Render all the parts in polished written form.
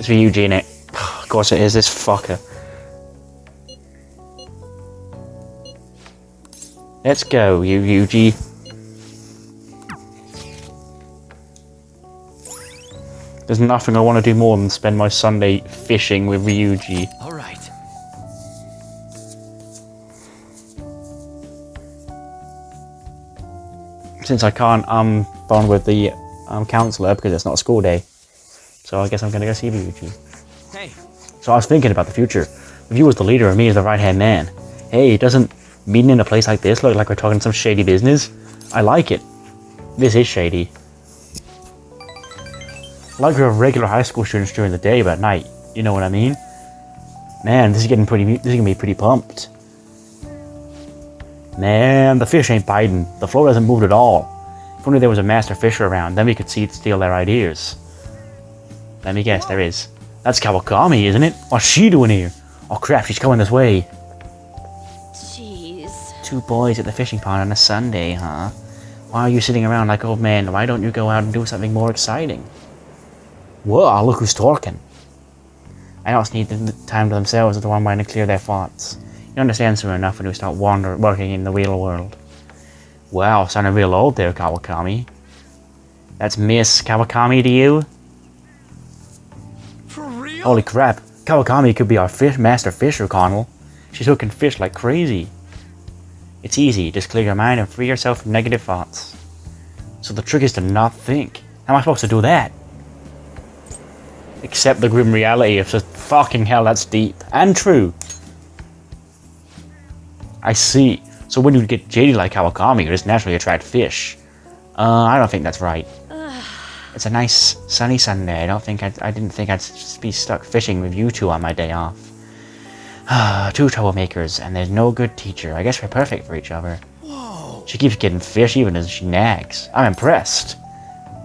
It's Ryuji in it. Of course it is, this fucker. Let's go, Ryuji. There's nothing I want to do more than spend my Sunday fishing with Ryuji. Alright. Since I can't bond with the counselor because it's not a school day. So I guess I'm gonna go see Ryuji. Hey. So I was thinking about the future. With you as the leader and me as the right-hand man. Hey, doesn't meeting in a place like this look like we're talking some shady business? I like it. This is shady. Like we're regular high school students during the day, but at night, you know what I mean? Man, this is gonna be pretty pumped. Man, the fish ain't biting. The float hasn't moved at all. If only there was a master fisher around, then we could steal their ideas. Let me guess, there is. That's Kawakami, isn't it? What's she doing here? Oh crap, she's coming this way. Jeez. 2 boys at the fishing pond on a Sunday, huh? Why are you sitting around like old men? Why don't you go out and do something more exciting? Whoa, look who's talking. Adults need the time to themselves to unwind and clear their thoughts. You understand soon enough when we start working in the real world. Wow, sounding real old there, Kawakami. That's Miss Kawakami to you? For real? Holy crap, Kawakami could be our master fisher, Connel. She's hooking fish like crazy. It's easy, just clear your mind and free yourself from negative thoughts. So the trick is to not think. How am I supposed to do that? Accept the grim reality of just fucking hell, that's deep. And true. I see. So when you get jaded like Kawakami, you just naturally attract fish. I don't think that's right. It's a nice sunny Sunday. I didn't think I'd be stuck fishing with you two on my day off. 2 troublemakers, and there's no good teacher. I guess we're perfect for each other. Whoa. She keeps getting fish even as she nags. I'm impressed.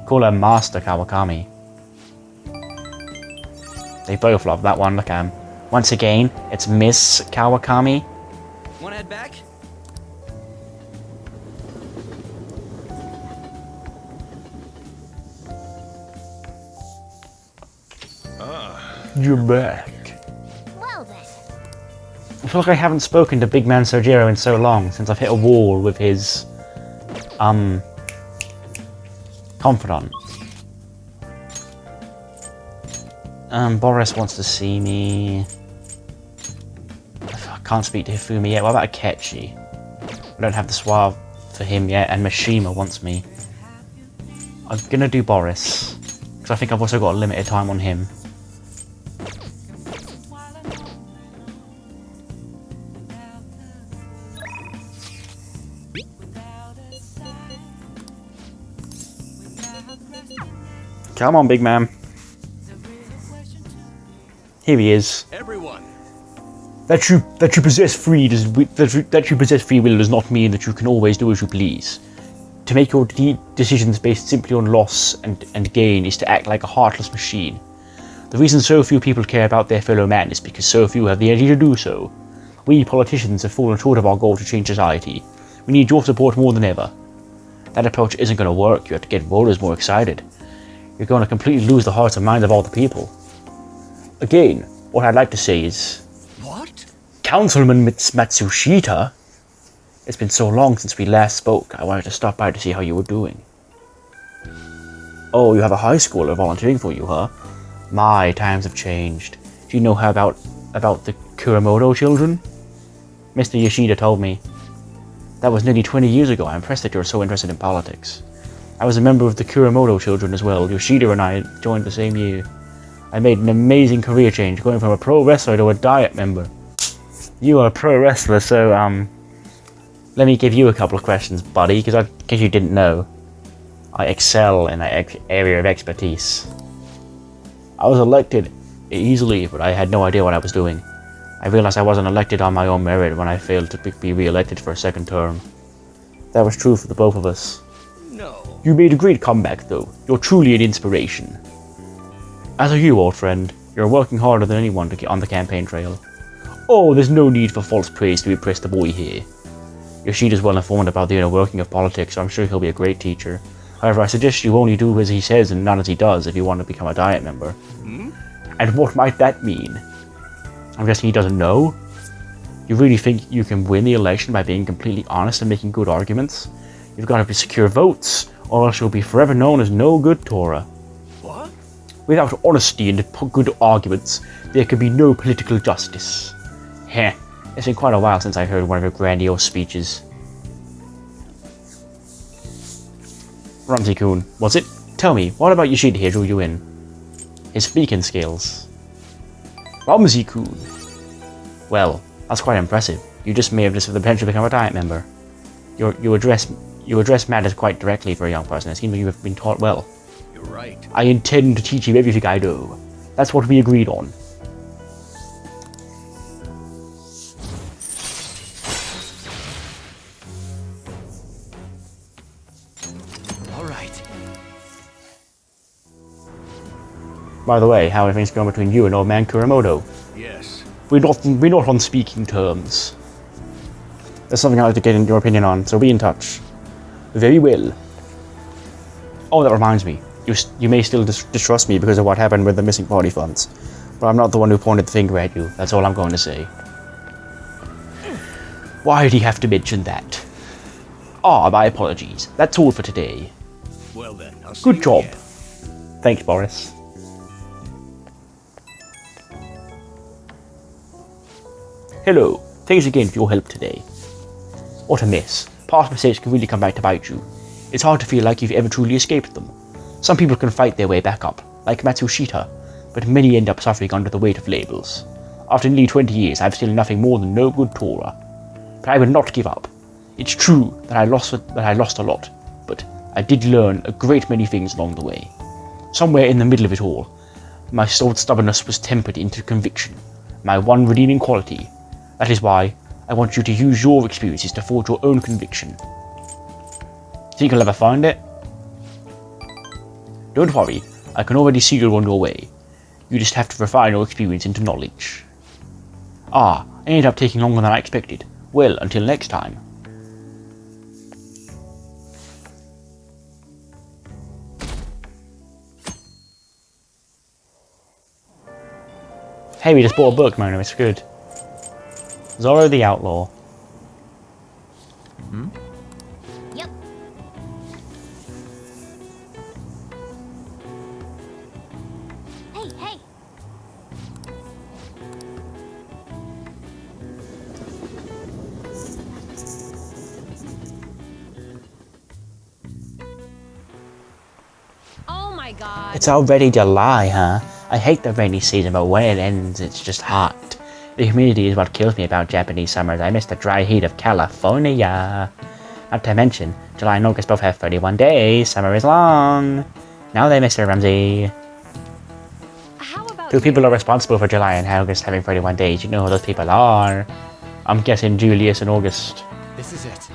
Call her Master Kawakami. They both love that one. Look at him. Once again, it's Miss Kawakami. Wanna head back? You're back. Well then. I feel like I haven't spoken to Big Man Sojiro in so long, since I've hit a wall with his, confidant. Boris wants to see me. I can't speak to Hifumi yet. What about Akechi? I don't have the suave for him yet, and Mishima wants me. I'm gonna do Boris, because I think I've also got a limited time on him. Come on, big man. Here he is. Everyone. That you possess free will does not mean that you can always do as you please. To make your decisions based simply on loss and gain is to act like a heartless machine. The reason so few people care about their fellow man is because so few have the energy to do so. We politicians have fallen short of our goal to change society. We need your support more than ever. That approach isn't going to work. You have to get voters more excited. You're going to completely lose the hearts and minds of all the people. Again, what I'd like to say is... What? Councilman Matsushita? It's been so long since we last spoke, I wanted to stop by to see how you were doing. Oh, you have a high schooler volunteering for you, huh? My, times have changed. Do you know how about the Kuramoto children? Mr. Yoshida told me. That was nearly 20 years ago. I'm impressed that you're so interested in politics. I was a member of the Kuramoto children as well. Yoshida and I joined the same year. I made an amazing career change, going from a pro wrestler to a diet member. You are a pro wrestler, so, let me give you a couple of questions, buddy, because in case you didn't know, I excel in that area of expertise. I was elected easily, but I had no idea what I was doing. I realized I wasn't elected on my own merit when I failed to be re-elected for a second term. That was true for the both of us. No. You made a great comeback, though. You're truly an inspiration. As are you, old friend. You're working harder than anyone to get on the campaign trail. Oh, there's no need for false praise to impress the boy here. Yoshida's well informed about the inner working of politics, so I'm sure he'll be a great teacher. However, I suggest you only do as he says and not as he does if you want to become a diet member. And what might that mean? I'm guessing he doesn't know? You really think you can win the election by being completely honest and making good arguments? You've got to secure votes, or else you'll be forever known as no good Torah. What? Without honesty and good arguments, there can be no political justice. Heh, it's been quite a while since I heard one of your grandiose speeches. Ramsey-kun, was it? Tell me, what about Yoshida here drew you in? His speaking skills. Ramsey-kun. Well, that's quite impressive. You just may have the potential to become a Diet member. You address matters quite directly for a young person. It seems like you have been taught well. You're right. I intend to teach you everything I know. That's what we agreed on. All right. By the way, how are things going between you and old man Kuramoto? Yes. We're not on speaking terms. There's something I'd like to get your opinion on, so be in touch. Very well. Oh, that reminds me. You may still distrust me because of what happened with the missing party funds. But I'm not the one who pointed the finger at you. That's all I'm going to say. Why did he have to mention that? Ah, my apologies. That's all for today. Well then, I'll see Good you job. again. Thanks, Boris. Hello. Thanks again for your help today. What a mess. Past mistakes can really come back to bite you. It's hard to feel like you've ever truly escaped them. Some people can fight their way back up, like Matsushita, but many end up suffering under the weight of labels. After nearly 20 years, I've still nothing more than no good Torah. But I will not give up. It's true that I lost a lot, but I did learn a great many things along the way. Somewhere in the middle of it all, my stubbornness was tempered into conviction, my one redeeming quality. That is why I want you to use your experiences to forge your own conviction. Think you'll ever find it? Don't worry, I can already see you're on your way. You just have to refine your experience into knowledge. Ah, I ended up taking longer than I expected. Well, until next time. Hey, we just bought a book, Mona, it's good. Zorro the Outlaw. Yep. Hey. Oh my god. It's already July, huh? I hate the rainy season, but when it ends, it's just hot. The humidity is what kills me about Japanese summers. I miss the dry heat of California. Not to mention, July and August both have 31 days. Summer is long. Now they, Mr. Ramsey. How about Two people are responsible for July and August having 31 days. You know who those people are. I'm guessing Julius and August. This is it.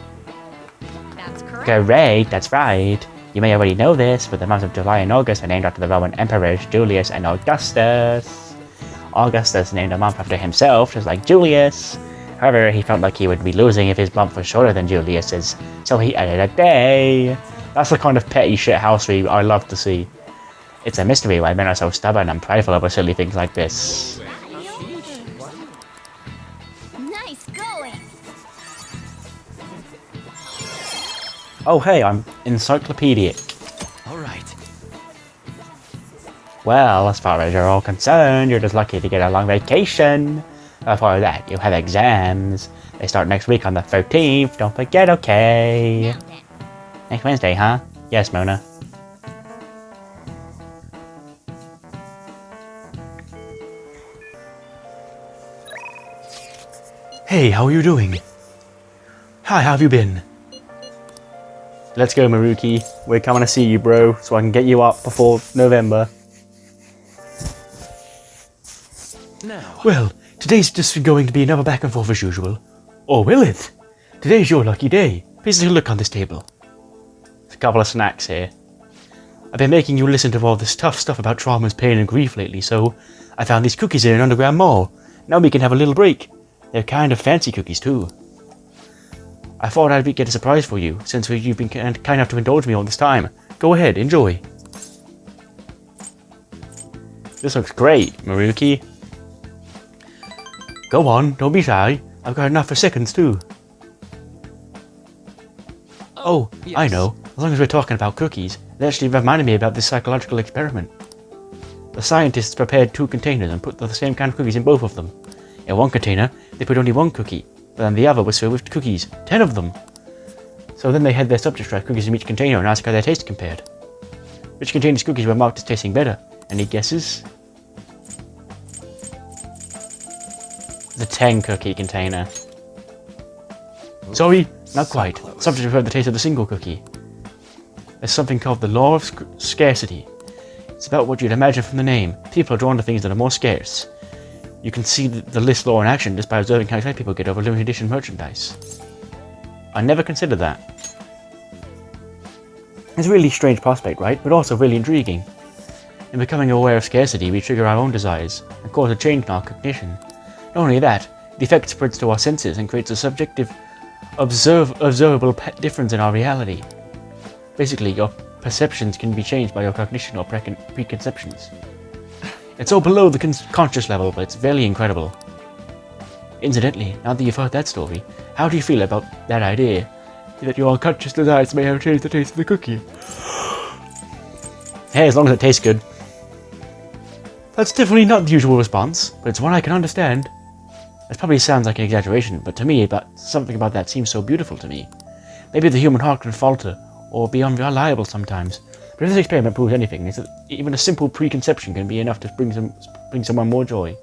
That's correct. Great, that's right. You may already know this, but the months of July and August are named after the Roman emperors Julius and Augustus. Augustus named a month after himself, just like Julius. However, he felt like he would be losing if his month was shorter than Julius's, so he added a day. That's the kind of petty shithousery I love to see. It's a mystery why men are so stubborn and prideful over silly things like this. Nice going. Oh hey, I'm encyclopedic. All right. Well, as far as you're all concerned, you're just lucky to get a long vacation. Before that, you have exams. They start next week on the 13th. Don't forget, okay? Now then. Next Wednesday, huh? Yes, Mona. Hey, how are you doing? Hi, how have you been? Let's go, Maruki. We're coming to see you, bro, so I can get you up before November. Now. Well, today's just going to be another back and forth as usual. Or will it? Today's your lucky day. Please take a look on this table. There's a couple of snacks here. I've been making you listen to all this tough stuff about traumas, pain, and grief lately, so I found these cookies in an underground mall. Now we can have a little break. They're kind of fancy cookies, too. I thought I'd get a surprise for you, since you've been kind enough to indulge me all this time. Go ahead, enjoy. This looks great, Maruki. Go on, don't be shy. I've got enough for seconds too. Oh, yes. I know. As long as we're talking about cookies, it actually reminded me about this psychological experiment. The scientists prepared 2 containers and put the same kind of cookies in both of them. In one container, they put only 1 cookie, but then the other was filled with cookies, 10 of them. So then they had their subjects try cookies in each container and ask how their taste compared. Which container's cookies were marked as tasting better? Any guesses? The 10 cookie container. Sorry, not quite. Subjects preferred the taste of the single cookie. There's something called the law of scarcity. It's about what you'd imagine from the name. People are drawn to things that are more scarce. You can see the list law in action just by observing how excited people get over limited edition merchandise. I never considered that. It's a really strange prospect, right? But also really intriguing. In becoming aware of scarcity, we trigger our own desires and cause a change in our cognition. Not only that, the effect spreads to our senses and creates a subjective, observable difference in our reality. Basically, your perceptions can be changed by your cognition or preconceptions. It's all below the conscious level, but it's very incredible. Incidentally, now that you've heard that story, how do you feel about that idea? That your unconscious desires may have changed the taste of the cookie? Hey, as long as it tastes good. That's definitely not the usual response, but it's one I can understand. It probably sounds like an exaggeration, but to me, something about that seems so beautiful to me. Maybe the human heart can falter, or be unreliable sometimes. But if this experiment proves anything, it's that even a simple preconception can be enough to bring someone more joy.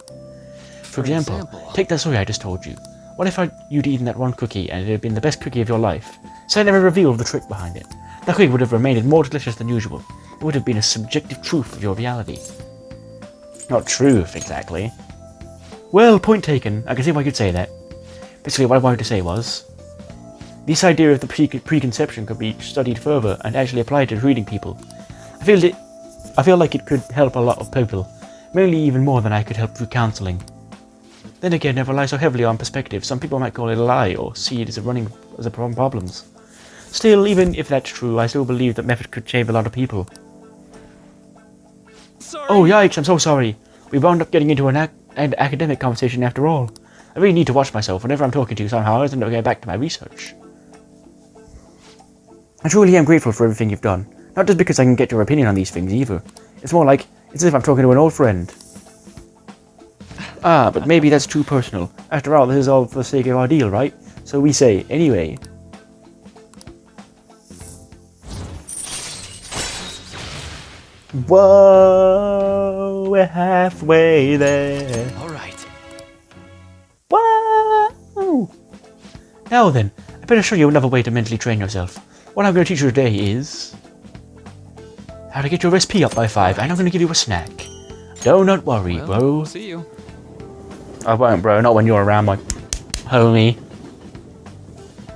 For example, take that story I just told you. What if you'd eaten that 1 cookie and it had been the best cookie of your life? So I never revealed the trick behind it. That cookie would have remained more delicious than usual. It would have been a subjective truth of your reality. Not truth, exactly. Well, point taken. I can see why you'd say that. Basically, what I wanted to say was, this idea of the preconception could be studied further and actually applied to reading people. I feel like it could help a lot of people, mainly even more than I could help through counselling. Then again, it relies so heavily on perspective. Some people might call it a lie or see it as a problems. Still, even if that's true, I still believe that method could save a lot of people. Sorry. Oh yikes! I'm so sorry. We wound up getting into an academic conversation after all. I really need to watch myself whenever I'm talking to you somehow. I end up getting back to my research. I truly am grateful for everything you've done. Not just because I can get your opinion on these things either. It's more like, it's as if I'm talking to an old friend. Ah, but maybe that's too personal. After all, this is all for the sake of our deal, right? So we say, anyway. Whoa, we're halfway there. All right. Whoa! Now then, I better show you another way to mentally train yourself. What I'm going to teach you today is how to get your SP up by 5, and I'm going to give you a snack. Do not worry, Well, bro. see you. I won't, bro. Not when you're around, my homie.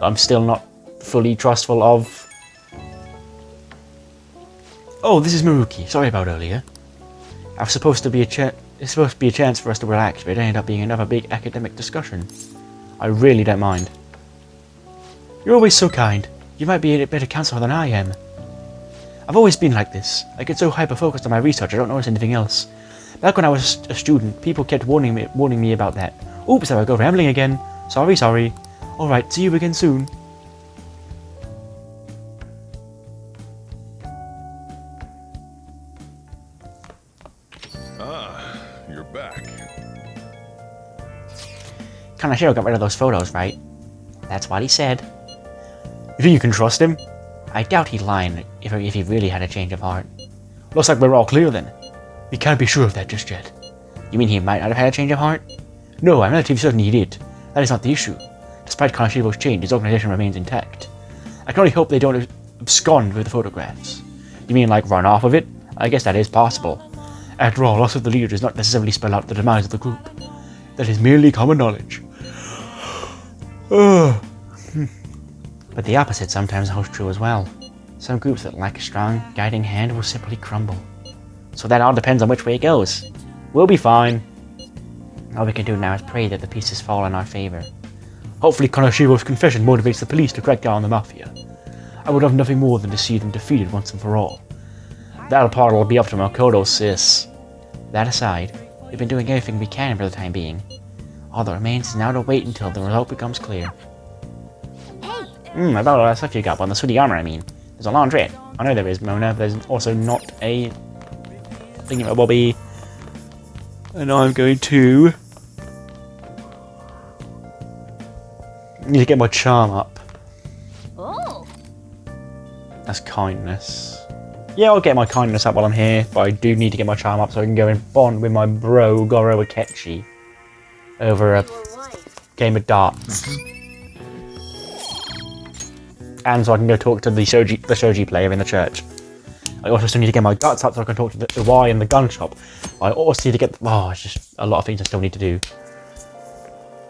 I'm still not fully trustful of. Oh, this is Maruki. Sorry about earlier. It's supposed to be a chance for us to relax, but it ended up being another big academic discussion. I really don't mind. You're always so kind. You might be a better counselor than I am. I've always been like this. I get so hyper-focused on my research I don't notice anything else. Back when I was a student, people kept warning me about that. Oops, there I go rambling again. Sorry. Alright, see you again soon. Ah, you're back. Kanashiro got rid of those photos, right? That's what he said. You think you can trust him? I doubt he'd lie if he really had a change of heart. Looks like we're all clear then. We can't be sure of that just yet. You mean he might not have had a change of heart? No, I'm relatively certain he did. That is not the issue. Despite Kanashiro's change, his organization remains intact. I can only hope they don't abscond with the photographs. You mean like run off of it? I guess that is possible. After all, loss of the leader does not necessarily spell out the demise of the group. That is merely common knowledge. But the opposite sometimes holds true as well. Some groups that lack a strong guiding hand will simply crumble. So that all depends on which way it goes. We'll be fine. All we can do now is pray that the pieces fall in our favor. Hopefully Kanashiro's confession motivates the police to crack down on the Mafia. I would love nothing more than to see them defeated once and for all. That part will be up to Makoto, sis. That aside, we've been doing everything we can for the time being. All that remains is now to wait until the result becomes clear. Hey, About all that stuff you got on the sooty armor, I mean. There's a laundrette. I know there is, Mona. There's also not a thingy-my-bobby. And I'm going to need to get my charm up. oh, That's kindness. Yeah, I'll get my kindness up while I'm here, but I do need to get my charm up so I can go and bond with my bro Goro Akechi over a game of darts. And so I can go talk to the shoji player in the church. I also still need to get my guts up so I can talk to the Y in the gun shop. I also need to get... Oh, it's just a lot of things I still need to do.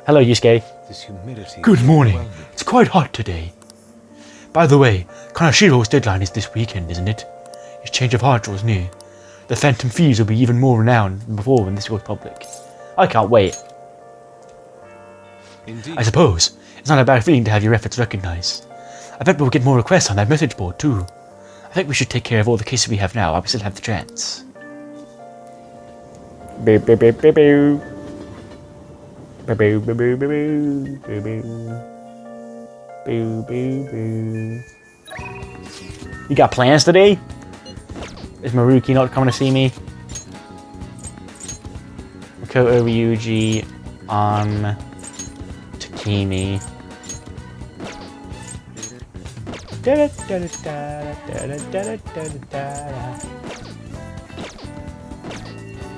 Hello, Yusuke. This humidity. Good morning. It's quite hot today. By the way, Kanashiro's deadline is this weekend, isn't it? His change of heart draws near. The Phantom Thieves will be even more renowned than before when this goes public. I can't wait. Indeed. I suppose it's not a bad feeling to have your efforts recognized. I bet we'll get more requests on that message board too. I think we should take care of all the cases we have now while we still have the chance. Boo boo boo boo boo. Boo boo boo boo boo boo boo. Boo boo boo. You got plans today? Is Maruki not coming to see me? Makoto, Ryuji, on Takimi.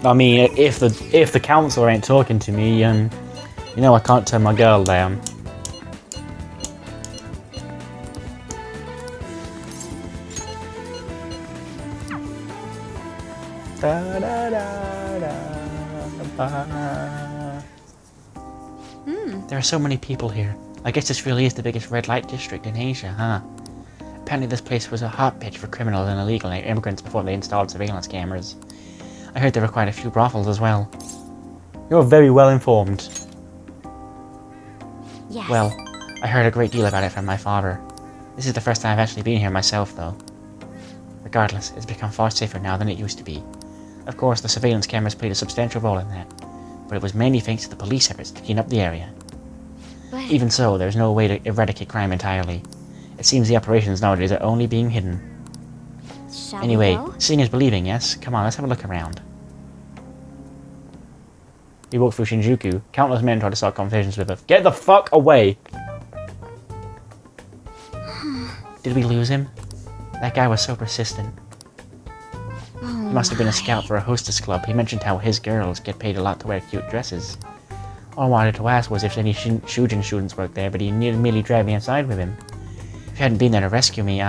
I mean, if the council ain't talking to me, you know I can't turn my girl down. There are so many people here. I guess this really is the biggest red light district in Asia, huh? Apparently this place was a hotbed for criminals and illegal immigrants before they installed surveillance cameras. I heard there were quite a few brothels as well. You're very well informed. yes. Well, I heard a great deal about it from my father. This is the first time I've actually been here myself, though. Regardless, it's become far safer now than it used to be. Of course, the surveillance cameras played a substantial role in that, but it was mainly thanks to the police efforts to clean up the area. But Even so, there's no way to eradicate crime entirely. It seems the operations nowadays are only being hidden. shall Anyway, we go? seeing is believing, yes? Come on, let's have a look around. We walked through Shinjuku. Countless men tried to start conversations with us. Get the fuck away! Did we lose him? That guy was so persistent. Oh, He must have been a scout for a hostess club. He mentioned how his girls get paid a lot to wear cute dresses. All I wanted to ask was if any Shujin students worked there, but he merely dragged me inside with him. If he hadn't been there to rescue me,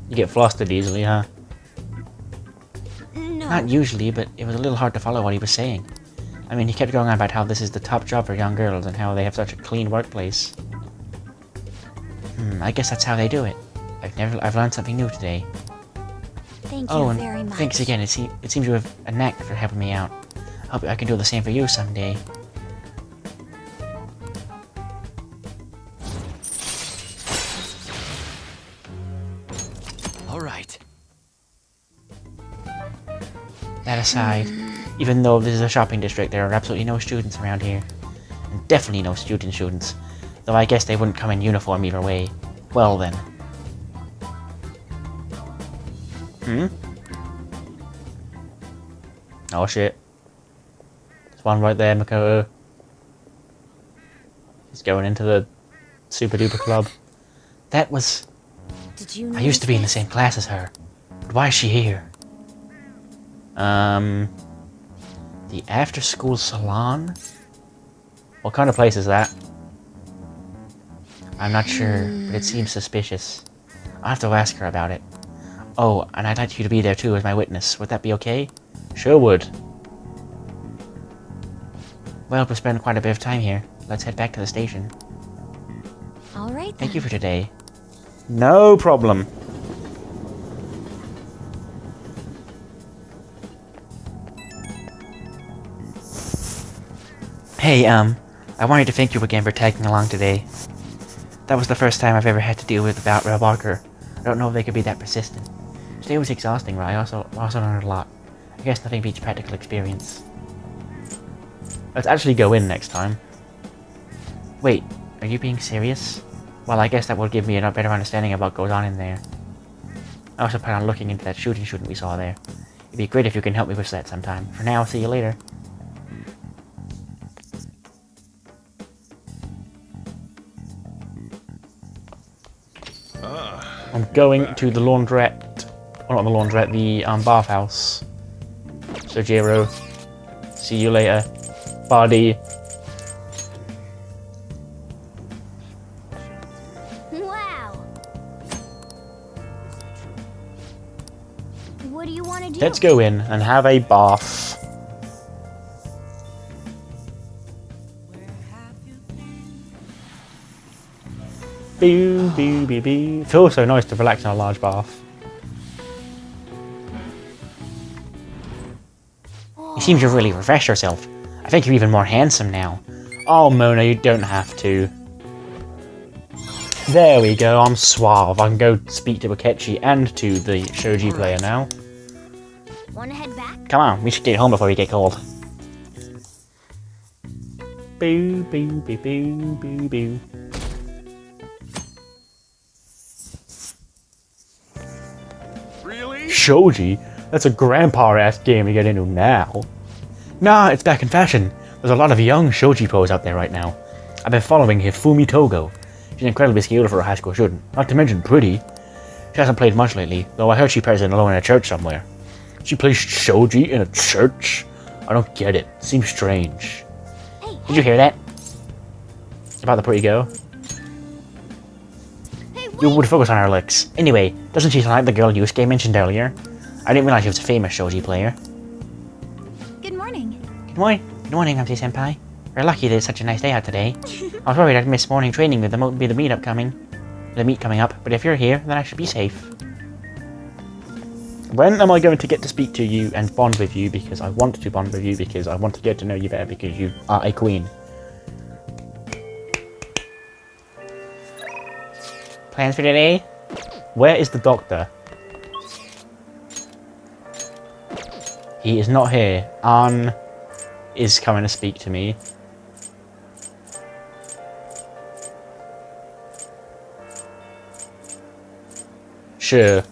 You get flustered easily, huh? No. Not usually, but it was a little hard to follow what he was saying. I mean, he kept going on about how this is the top job for young girls and how they have such a clean workplace. I guess that's how they do it. I've learned something new today. Thank you Oh, and very much. thanks again. It seems you have a knack for helping me out. I hope I can do the same for you someday. All right. That aside, even though this is a shopping district, there are absolutely no students around here. And definitely no students. Though I guess they wouldn't come in uniform either way. Well then. Oh shit. There's one right there, Makoto. He's going into the super duper club. That was... Did you I used to be in the notice same class as her. But why is she here? The after school salon? What kind of place is that? I'm not sure, but it seems suspicious. I'll have to ask her about it. Oh, and I'd like you to be there too as my witness. Would that be okay? Sure would. Well, we'll spend quite a bit of time here. Let's head back to the station. this? All right then. Thank you for today. No problem. Hey, I wanted to thank you again for tagging along today. That was the first time I've ever had to deal with a Walker. I don't know if they could be that persistent. Today was exhausting, but I also learned a lot. I guess nothing beats practical experience. Let's actually go in next time. Wait, are you being serious? Well, I guess that will give me a better understanding of what goes on in there. I also plan on looking into that shooting we saw there. It'd be great if you can help me with that sometime. For now, see you later. I'm going to the laundrette. Oh, not the laundrette, the bathhouse. So, Jiro, see you later, buddy. Wow. What do you want to do? Let's go in and have a bath. Boo, boo, boo, boo. Feels so nice to relax in a large bath. You seem to really refresh yourself. I think you're even more handsome now. Oh, Mona, you don't have to. There we go, I'm suave. I can go speak to Akechi and to the shoji player now. Wanna head back? Come on, we should get home before we get cold. Boo, boo, boo, boo, boo, boo. Really? Shoji? That's a grandpa-ass game to get into now. Nah, it's back in fashion. There's a lot of young shoji pros out there right now. I've been following Hifumi Togo. She's incredibly skilled for a high school student, not to mention pretty. She hasn't played much lately, though I heard she plays alone in a church somewhere. She plays shoji in a church? I don't get it. Seems strange. Hey, Did you hear that? About the pretty girl? hey, You wait. would focus on her looks. Anyway, doesn't she sound like the girl Yusuke mentioned earlier? I didn't realize she was a famous shoji player. Good morning. Good morning, Hamsi Senpai. We're lucky that it's such a nice day out today. I was worried I'd miss morning training with the meet coming up, but if you're here, then I should be safe. When am I going to get to speak to you and bond with you? Because I want to bond with you, because I want to get to know you better, because you are a queen. Plans for today? Where is the doctor? He is not here. Ann is coming to speak to me. Sure.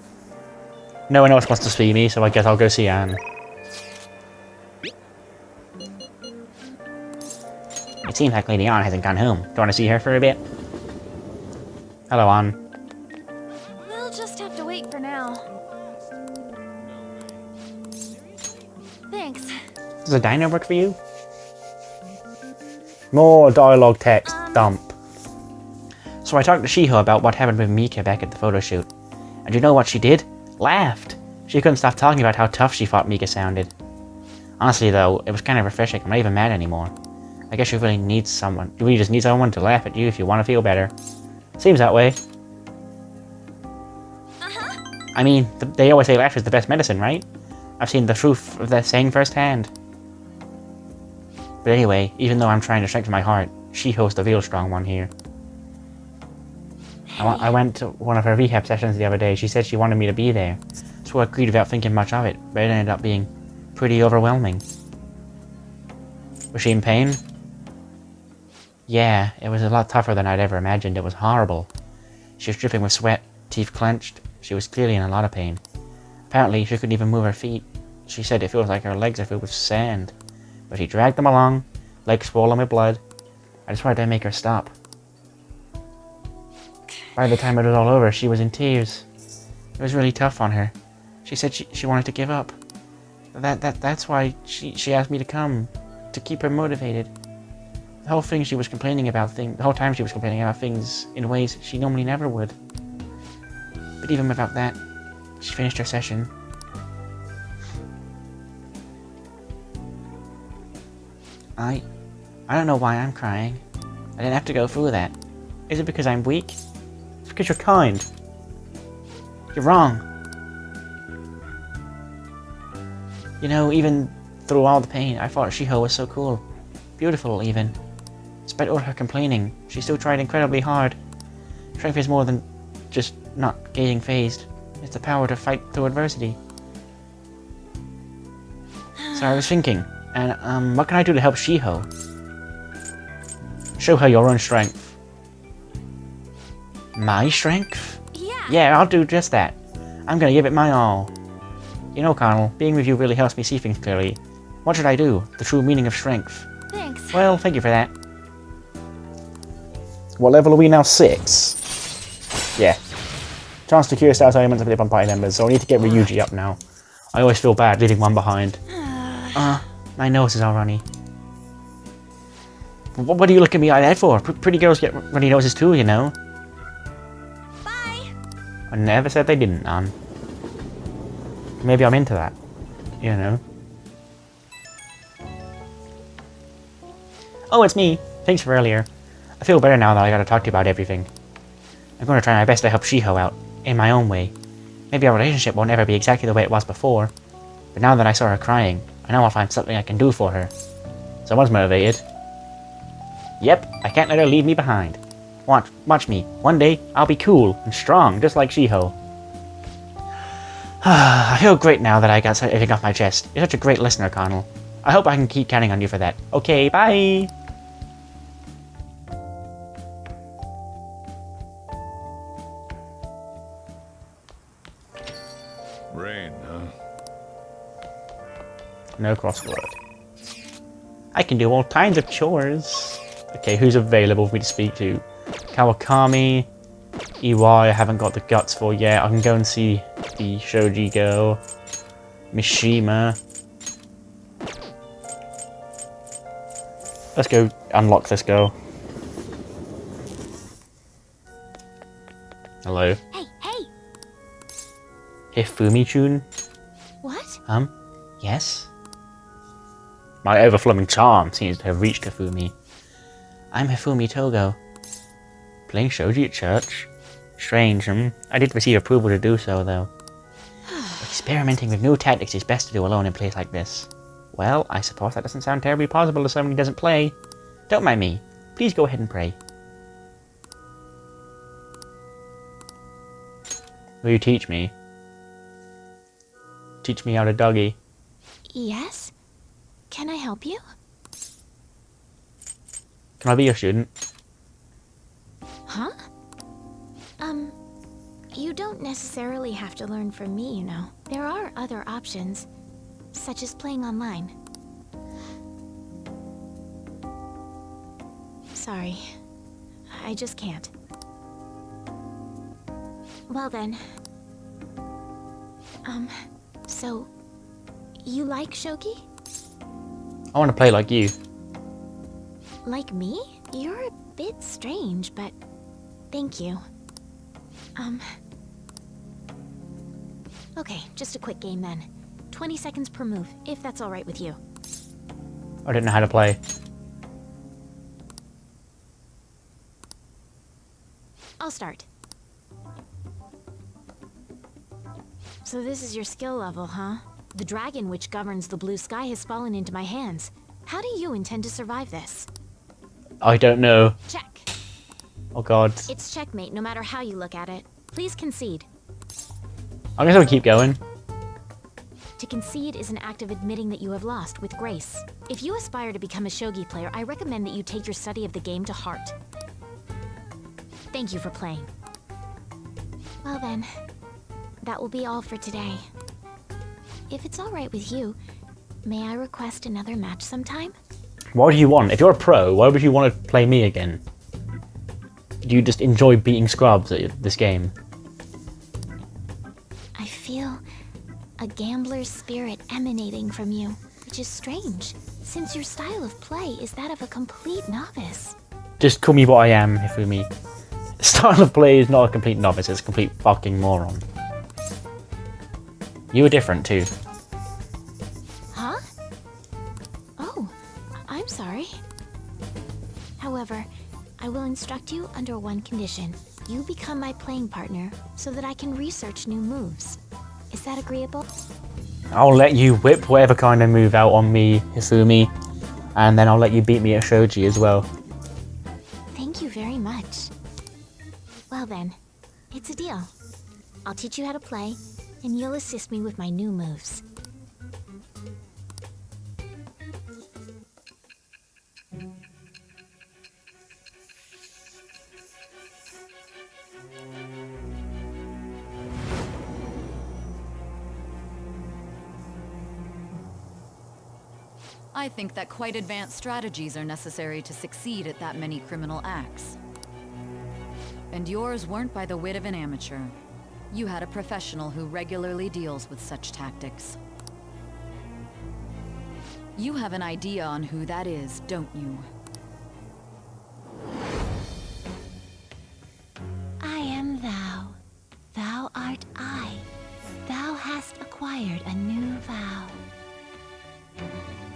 No one else wants to see me, so I guess I'll go see Anne. It seems like Lady Anne hasn't gone home. Do you want to see her for a bit? Hello, Anne. We'll just have to wait for now. Thanks. Does a diner work for you? More dialogue text. Dump. So I talked to Shiho about what happened with Mika back at the photo shoot. And you know what she did? Laughed. She couldn't stop talking about how tough she thought Mika sounded. Honestly though, it was kind of refreshing. I'm not even mad anymore. I guess you really need someone. You really just need someone to laugh at you if you want to feel better. Seems that way. I mean, they always say laughter is the best medicine, right? I've seen the truth of that saying firsthand. But anyway, even though I'm trying to strengthen my heart, Shiho's the real strong one here. I went to one of her rehab sessions the other day. She said she wanted me to be there. So I agreed without thinking much of it, but it ended up being pretty overwhelming. Was she in pain? Yeah, it was a lot tougher than I'd ever imagined. It was horrible. She was dripping with sweat, teeth clenched. She was clearly in a lot of pain. Apparently, she couldn't even move her feet. She said it feels like her legs are filled with sand. But she dragged them along, legs swollen with blood. I just wanted to make her stop. By the time it was all over, she was in tears. It was really tough on her. She said she wanted to give up. That's why she asked me to come, to keep her motivated. The whole thing she was complaining about the whole time she was complaining about things in ways she normally never would. But even without that, she finished her session. I don't know why I'm crying. I didn't have to go through that. Is it because I'm weak? It's because you're kind. You're wrong. You know, even through all the pain, I thought Shiho was so cool. Beautiful, even. Despite all her complaining, she still tried incredibly hard. Strength is more than just not getting phased. It's the power to fight through adversity. So I was thinking, and what can I do to help Shiho? Show her your own strength. My strength? Yeah. Yeah, I'll do just that. I'm gonna give it my all. You know, Connell, being with you really helps me see things clearly. What should I do? The true meaning of strength. Thanks. Well, thank you for that. What level are we now? 6? Yeah. Chance to cure status elements of the bombarded members, so I need to get Ryuji up now. I always feel bad leaving one behind. My nose is all runny. What do you look at me like that for? Pretty girls get runny noses too, you know. Bye. I never said they didn't, Nan. Maybe I'm into that, you know. Oh, it's me. Thanks for earlier. I feel better now that I gotta talk to you about everything. I'm gonna try my best to help Shiho out, in my own way. Maybe our relationship won't ever be exactly the way it was before, but now that I saw her crying, I know I'll find something I can do for her. Someone's motivated. Yep, I can't let her leave me behind. Watch me. One day, I'll be cool and strong, just like Shiho. I feel great now that I got everything off my chest. You're such a great listener, Connell. I hope I can keep counting on you for that. Okay, bye! Rain, huh? No crossword. I can do all kinds of chores. Okay, who's available for me to speak to? Kawakami. EY, I haven't got the guts for yet. I can go and see the Shoji girl. Mishima. Let's go unlock this girl. Hello. Hey, hey. Hifumi-chun? What? Yes? My overflowing charm seems to have reached Hifumi. I'm Hifumi Togo. Playing shogi at church? Strange, I did receive approval to do so, though. Experimenting with new tactics is best to do alone in a place like this. Well, I suppose that doesn't sound terribly possible to someone who doesn't play. Don't mind me. Please go ahead and pray. Will you teach me? Teach me how to doggy. Yes? Can I help you? Can I be your student? Huh? You don't necessarily have to learn from me, you know. There are other options, such as playing online. Sorry. I just can't. Well then. So... you like shogi? I want to play like you. Like me? You're a bit strange, but... thank you. Okay, just a quick game then. 20 seconds per move, if that's alright with you. I didn't know how to play. I'll start. So this is your skill level, huh? The dragon which governs the blue sky has fallen into my hands. How do you intend to survive this? I don't know. Check. Oh god. It's checkmate no matter how you look at it. Please concede. I guess I'll keep going. To concede is an act of admitting that you have lost with grace. If you aspire to become a shogi player, I recommend that you take your study of the game to heart. Thank you for playing. Well then, that will be all for today. If it's alright with you, may I request another match sometime? What do you want? If you're a pro, why would you want to play me again? Do you just enjoy beating scrubs at this game? I feel a gambler's spirit emanating from you, which is strange, since your style of play is that of a complete novice. Just call me what I am, Hifumi. Style of play is not a complete novice, it's a complete fucking moron. You were different too. Huh? Oh, I'm sorry. However, I will instruct you under one condition. You become my playing partner so that I can research new moves. Is that agreeable? I'll let you whip whatever kind of move out on me, Hifumi, and then I'll let you beat me at shogi as well. Thank you very much. Well then, it's a deal. I'll teach you how to play, and you'll assist me with my new moves. I think that quite advanced strategies are necessary to succeed at that many criminal acts. And yours weren't by the wit of an amateur. You had a professional who regularly deals with such tactics. You have an idea on who that is, don't you? I am thou. Thou art I. Thou hast acquired a new vow.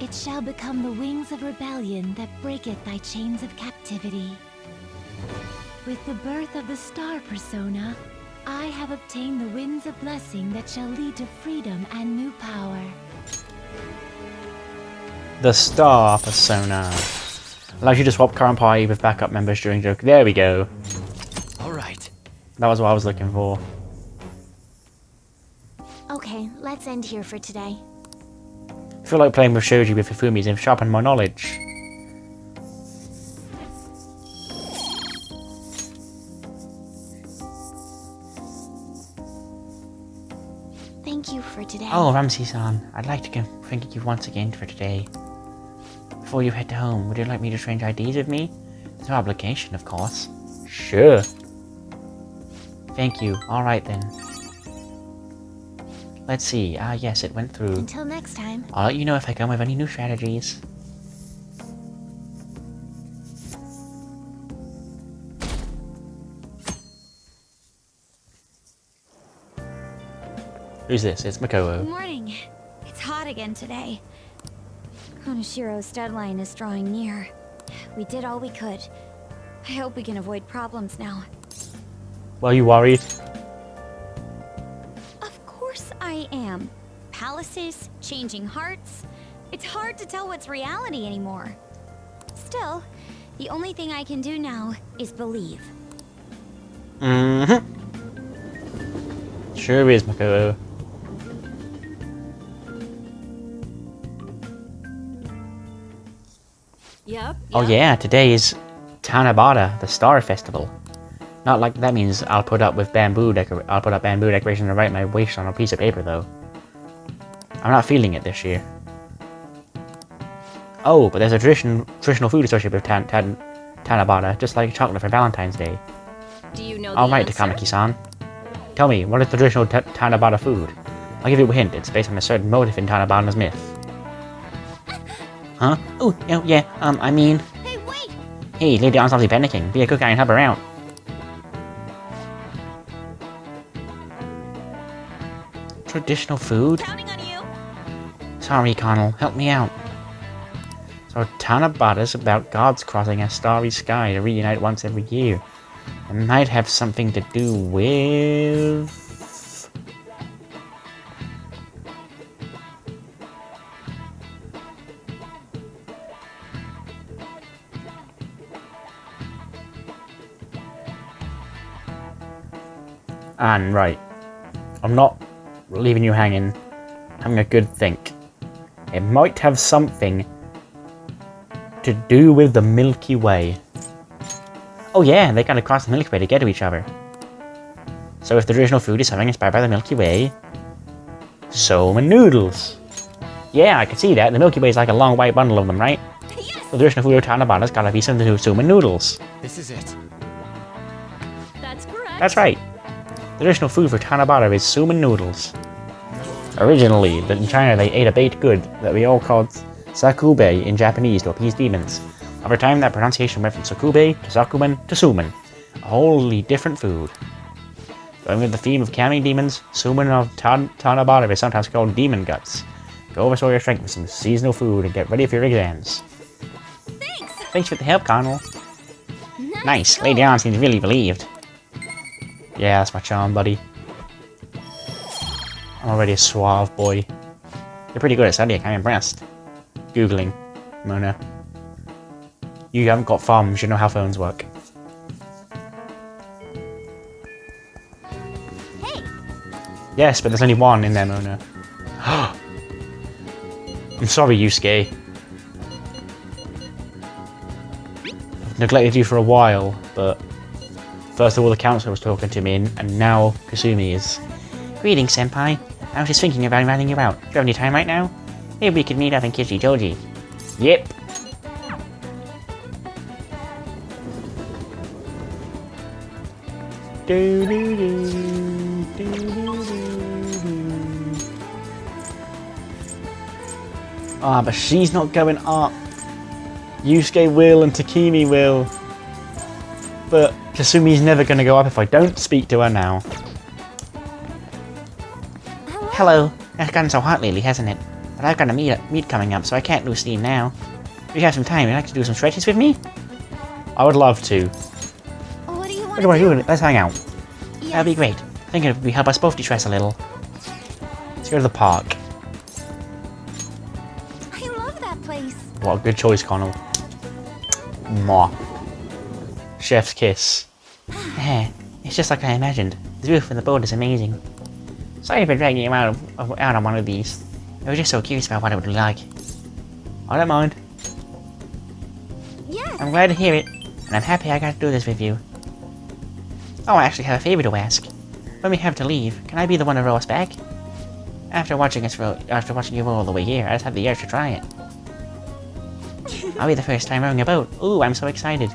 It shall become the wings of rebellion that breaketh thy chains of captivity. With the birth of the star persona, I have obtained the winds of blessing that shall lead to freedom and new power. The star persona allows you to swap current party with backup members during joke. There we go. All right. That was what I was looking for. Okay, let's end here for today. I feel like playing with Shoji with Hifumi's and sharpen my knowledge. Thank you for today. Oh, Ramsey-san, I'd like to thank you once again for today. Before you head home, would you like me to exchange IDs with me? There's no obligation, of course. Sure. Thank you. Alright then. Let's see. Ah, yes, it went through. Until next time. I'll let you know if I come with any new strategies. Who's this? It's Good Makoto. morning. It's hot again today. Konoshiro's deadline is drawing near. We did all we could. I hope we can avoid problems now. Well, you worried? Of course I am. Palaces, changing hearts. It's hard to tell what's reality anymore. Still, the only thing I can do now is believe. Mm-hmm. Sure is, Makoto. Yep. Oh yeah, today is Tanabata, the Star Festival. Not like that means I'll put up bamboo decorations and write my wish on a piece of paper though. I'm not feeling it this year. Oh, but there's a traditional food associated with Tanabata, just like chocolate for Valentine's Day. Do you know I'll the write to answer? Kamaki-san. Tell me, what is the traditional Tanabata food? I'll give you a hint, it's based on a certain motive in Tanabata's myth. Huh? Oh, yeah, I mean... Hey, wait! Hey, Lady Anne's obviously panicking. Be a good guy and help her out. Traditional food? Counting on you! Sorry, Connell. Help me out. So, Tanabata's about gods crossing a starry sky to reunite once every year. It might have something to do with... And right. I'm not leaving you hanging. Having a good think. It might have something to do with the Milky Way. Oh yeah, they gotta cross the Milky Way to get to each other. So if the traditional food is something inspired by the Milky Way, Somen noodles. Yeah, I can see that. The Milky Way is like a long white bundle of them, right? Yes! The traditional food of Tanabata's gotta be something to do with Somen noodles. This is it. That's correct. That's right. The traditional food for Tanabata is Somen noodles. Originally, in China they ate a baked good that we all called sakube in Japanese to appease demons. Over time, that pronunciation went from sakube to sakumen to sumen, a wholly different food. Going with the theme of calming demons, sumen of Tanabata is sometimes called demon guts. Go restore your strength with some seasonal food and get ready for your exams. Thanks! Thanks for the help, Connell. Nice, Lady Anne seems really relieved. Yeah, that's my charm, buddy. I'm already a suave boy. You're pretty good at studying, I'm impressed. Googling, Mona. You haven't got phones, you know how phones work. Hey, Yes, but there's only one in there, Mona. I'm sorry, Yusuke. I've neglected you for a while, but first of all the council was talking to me, and now Kasumi is. Greetings, Senpai. I was just thinking about inviting you out. Do you have any time right now? Maybe we could meet up in Kichijoji. Yep. Ah, but she's not going up. Yusuke will and Takimi will. But Kasumi's never going to go up if I don't speak to her now. Hello. It's gotten so hot lately, hasn't it? But I've got a meet coming up, so I can't lose steam now. If you have some time, would you like to do some stretches with me? I would love to. What do you What do I do? Let's hang out. Yes. That'd be great. I think it would help us both de-stress a little. Let's go to the park. I love that place. What a good choice, Connell. Mwah. Chef's kiss. It's just like I imagined. The roof and the board is amazing. Sorry for dragging you out on one of these. I was just so curious about what it would be like. I don't mind. Yes. I'm glad to hear it, and I'm happy I got to do this with you. Oh, I actually have a favor to ask. When we have to leave, can I be the one to row us back? After watching you row all the way here, I just had the urge to try it. I'll be the first time rowing a boat. Ooh, I'm so excited.